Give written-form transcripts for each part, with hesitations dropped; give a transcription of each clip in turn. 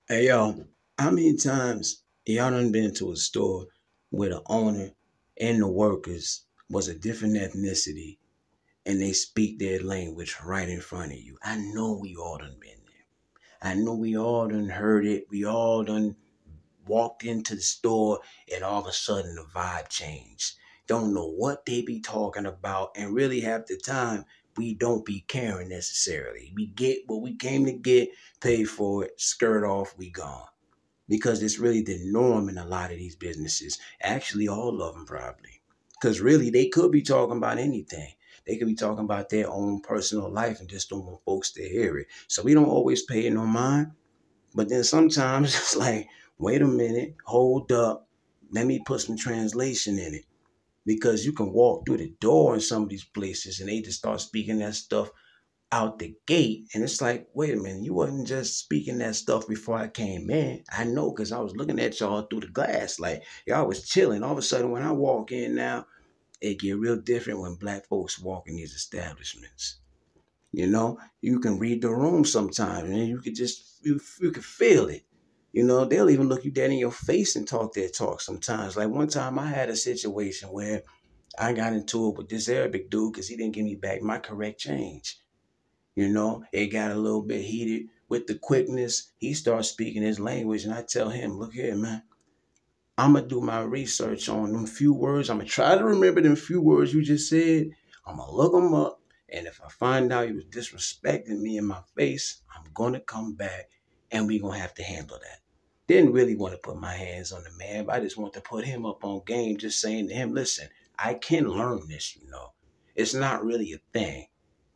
Hey yo, how many times y'all done been to a store where the owner and the workers was a different ethnicity and they speak their language right in front of you? I know we all done been there. I know we all done heard it. We all done walked into the store and all of a sudden the vibe changed. Don't know what they be talking about, and really half the time we don't be caring necessarily. We get what we came to get, pay for it, skirt off, we gone. Because it's really the norm in a lot of these businesses. Actually, all of them probably. Because really, they could be talking about anything. They could be talking about their own personal life and just don't want folks to hear it. So we don't always pay it no mind. But then sometimes it's like, wait a minute, hold up. Let me put some translation in it. Because you can walk through the door in some of these places and they just start speaking that stuff out the gate. And it's like, wait a minute, you wasn't just speaking that stuff before I came in. I know, because I was looking at y'all through the glass. Like, y'all was chilling. All of a sudden, when I walk in now, it get real different when black folks walk in these establishments. You know, you can read the room sometimes and you could just, you can feel it. You know, they'll even look you dead in your face and talk their talk sometimes. Like one time I had a situation where I got into it with this Arabic dude because he didn't give me back my correct change. You know, it got a little bit heated with the quickness. He starts speaking his language, and I tell him, look here, man, I'm going to do my research on them few words. I'm going to try to remember them few words you just said. I'm going to look them up. And if I find out you was disrespecting me in my face, I'm going to come back, and we're going to have to handle that. Didn't really want to put my hands on the man, but I just want to put him up on game, just saying to him, listen, I can learn this, you know. It's not really a thing.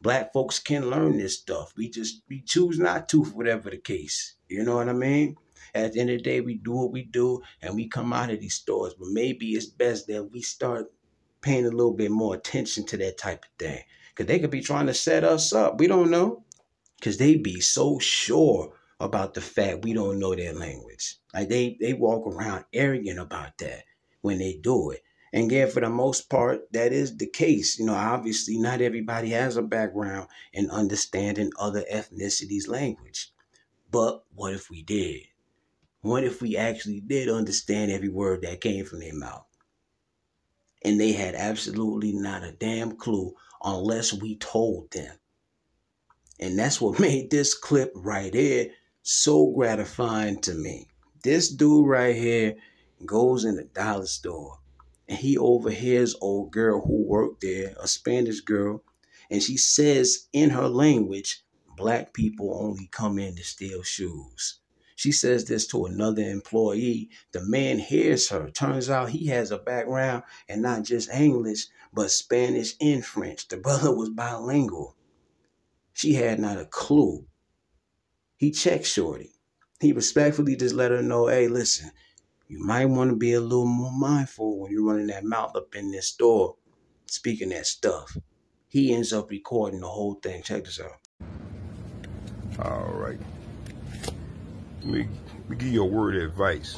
Black folks can learn this stuff. We choose not to, for whatever the case. You know what I mean? At the end of the day, we do what we do and we come out of these stores. But maybe it's best that we start paying a little bit more attention to that type of thing. Because they could be trying to set us up. We don't know. Because they be so sure about the fact we don't know their language. Like they walk around arrogant about that when they do it. And again, for the most part, that is the case. You know, obviously, not everybody has a background in understanding other ethnicities' language. But what if we did? What if we actually did understand every word that came from their mouth? And they had absolutely not a damn clue unless we told them. And that's what made this clip right here so gratifying to me. This dude right here goes in the dollar store and he overhears old girl who worked there, a Spanish girl, and she says in her language, black people only come in to steal shoes. She says this to another employee. The man hears her. Turns out he has a background in not just English, but Spanish and French. The brother was bilingual. She had not a clue. He checked shorty. He respectfully just let her know, hey, listen, you might want to be a little more mindful when you're running that mouth up in this store, speaking that stuff. He ends up recording the whole thing. Check this out. All right. Let me give you a word of advice.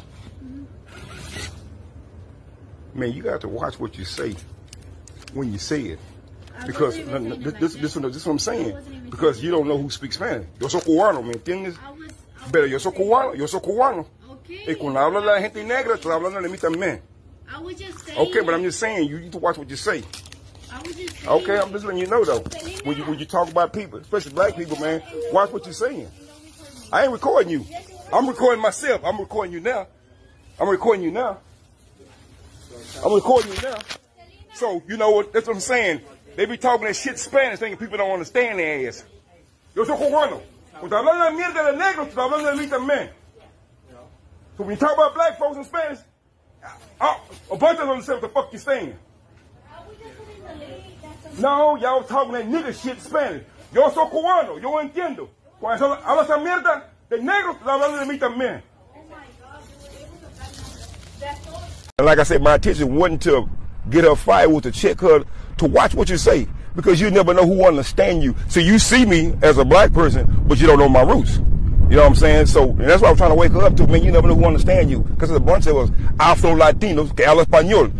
Man, you got to watch what you say when you say it. Because this is what I'm saying. Because you don't know who speaks Spanish. Yo soy cubano, ¿me entiendes? Pero yo soy cubano. Y cuando habla la gente negra, estoy hablando de mí también. I was just saying. Okay, but I'm just saying, you need to watch what you say. I was just saying. Okay, I'm just letting you know though. When you talk about people, especially black people, man, watch what you're saying. I ain't recording you. I'm recording myself. I'm recording you now. I'm recording you now. So, you know what? That's what I'm saying. They be talking that shit Spanish, thinking people don't understand their ass. Yo soy cubano. Cuando hablan de mierda de negro, estoy hablando de mí también. So when you talk about black folks in Spanish, a bunch of them understand what the fuck you're saying. No, y'all talking that nigga shit Spanish. Yo soy cubano, yo entiendo. Cuando habla esa mierda de negro, estoy hablando de mí también. And like I said, my intention wasn't to get her fired, was to check her, to watch what you say. Because you never know who understand you. So you see me as a black person, but you don't know my roots. You know what I'm saying? So and that's what I'm trying to wake her up to. Man, you never know who understand you. Because there's a bunch of us Afro-Latinos que habla español.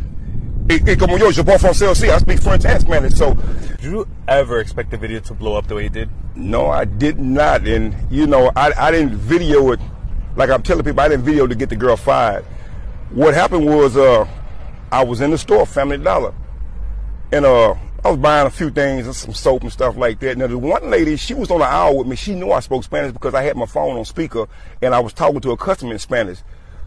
Y como yo parle français aussi. I speak French and Spanish. So, did you ever expect the video to blow up the way it did? No, I did not. And, you know, I didn't video it like I'm telling people, I didn't video to get the girl fired. What happened was I was in the store, Family Dollar, and I was buying a few things and some soap and stuff like that. Now the one lady, she was on the aisle with me. She knew I spoke Spanish because I had my phone on speaker and I was talking to a customer in Spanish.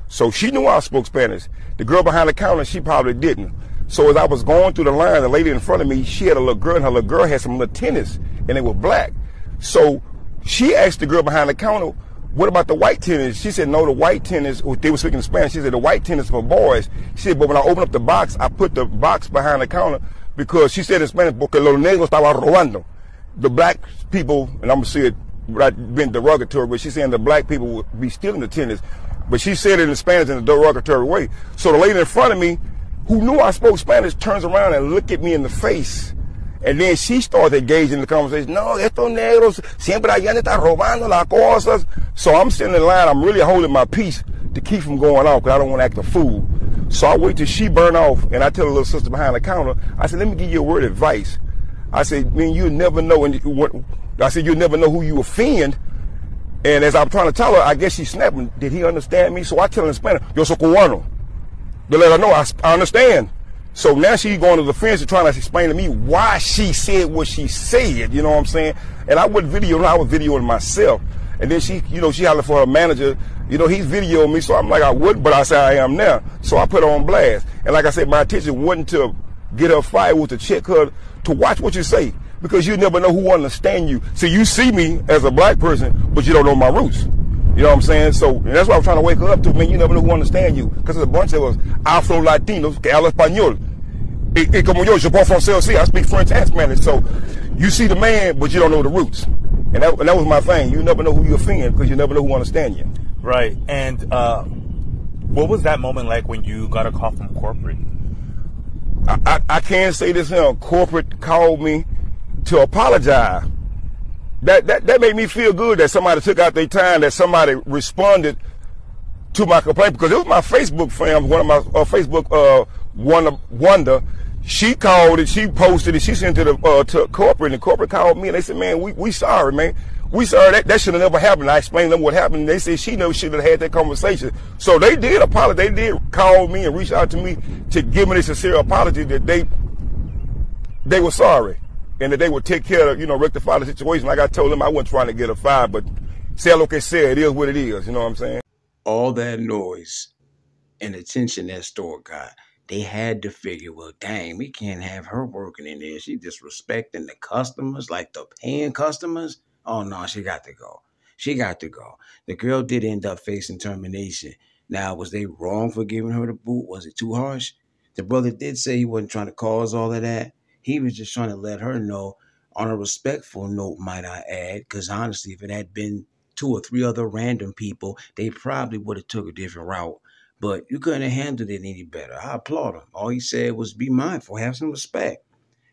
So she knew I spoke Spanish. The girl behind the counter, she probably didn't. So as I was going through the line, the lady in front of me, she had a little girl, and her little girl had some little tennis, and they were black. So she asked the girl behind the counter, what about the white tennis? She said, no, the white tennis, they were speaking Spanish. She said, the white tennis for boys. She said, but when I opened up the box, I put the box behind the counter because she said in Spanish, porque los negros estaban robando. The black people, and I'm going to say it right, being derogatory, but she's saying the black people would be stealing the tennis. But she said it in Spanish in a derogatory way. So the lady in front of me, who knew I spoke Spanish, turns around and looked at me in the face. And then she started engaging in the conversation. No, estos negros siempre allá están robando las cosas. So I'm sitting in line. I'm really holding my peace to keep from going off because I don't want to act a fool. So I wait till she burn off, and I tell the little sister behind the counter, I said, let me give you a word of advice. I said, man, you'll never know. I said, you'll never know who you offend. And as I'm trying to tell her, I guess she's snapping. Did he understand me? So I tell her in Spanish, yo soy cubano. To let her know I understand. So now she's going to the fence and trying to explain to me why she said what she said, you know what I'm saying? And I wasn't videoing her, I was videoing myself. And then she, you know, she hollered for her manager, you know, he's videoing me. So I'm like, I wouldn't, but I said I am now. So I put her on blast. And like I said, my intention wasn't to get her fired, was to check her, to watch what you say. Because you never know who understand you. So you see me as a black person, but you don't know my roots. You know what I'm saying? So and that's why I'm trying to wake her up to, man, you never know who understand you. Because there's a bunch of us Afro-Latinos que habla español. Y como yo parle français aussi, I speak French and Spanish. So you see the man, but you don't know the roots. And that was my thing. You never know who you offend because you never know who understand you. Right. And what was that moment like when you got a call from corporate? I can't say this here. Corporate called me to apologize. That made me feel good that somebody took out their time, that somebody responded to my complaint, because it was my Facebook friend, one of my Facebook wonder. She called it, she posted it, she sent it to corporate, and corporate called me and they said, man, we sorry, man. We sorry, that should have never happened. I explained to them what happened, and they said she never should have had that conversation. So they did apologize. They did call me and reach out to me to give me a sincere apology that they were sorry. And that they would take care of, you know, rectify the situation. Like I told them, I wasn't trying to get her fired, but say lo que sea, it is what it is. You know what I'm saying? All that noise and attention that store got, they had to figure, well, dang, we can't have her working in there. She disrespecting the customers, like the paying customers. Oh, no, she got to go. She got to go. The girl did end up facing termination. Now, was they wrong for giving her the boot? Was it too harsh? The brother did say he wasn't trying to cause all of that. He was just trying to let her know on a respectful note, might I add, because honestly, if it had been 2 or 3 other random people, they probably would have took a different route. But you couldn't have handled it any better. I applaud him. All he said was be mindful, have some respect.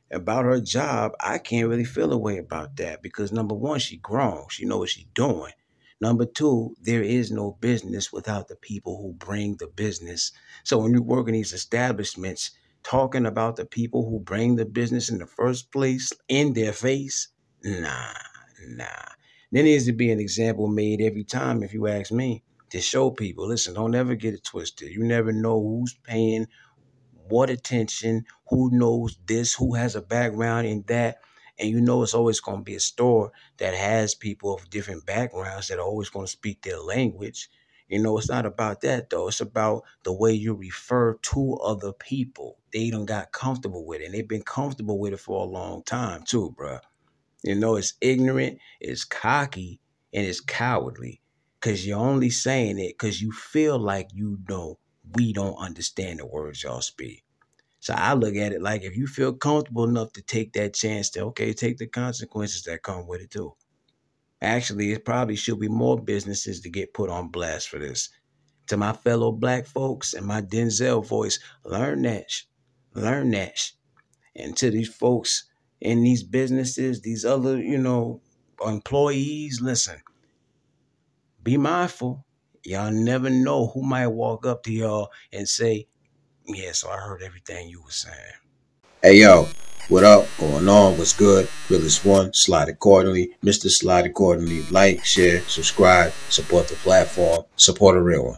About her job, I can't really feel a way about that because number one, she grown. She know what she's doing. Number two, there is no business without the people who bring the business. So when you work in these establishments, talking about the people who bring the business in the first place in their face, nah. There needs to be an example made every time, if you ask me, to show people, listen, don't ever get it twisted. You never know who's paying what attention, who knows this, who has a background in that. And you know it's always going to be a store that has people of different backgrounds that are always going to speak their language. You know, it's not about that, though. It's about the way you refer to other people. They done got comfortable with it, and they've been comfortable with it for a long time, too, bruh. You know, it's ignorant, it's cocky, and it's cowardly because you're only saying it because you feel like you know we don't understand the words y'all speak. So I look at it like if you feel comfortable enough to take that chance to, okay, take the consequences that come with it too. Actually, it probably should be more businesses to get put on blast for this. To my fellow black folks and my Denzel voice, learn that. Learn that. And to these folks in these businesses, these other, you know, employees, listen, be mindful. Y'all never know who might walk up to y'all and say, yeah, so I heard everything you were saying. Hey, yo, What up? Going on? What's good? Realest one, slide accordingly. Mr. Slide accordingly. Like, share, subscribe, support the platform, support a real one.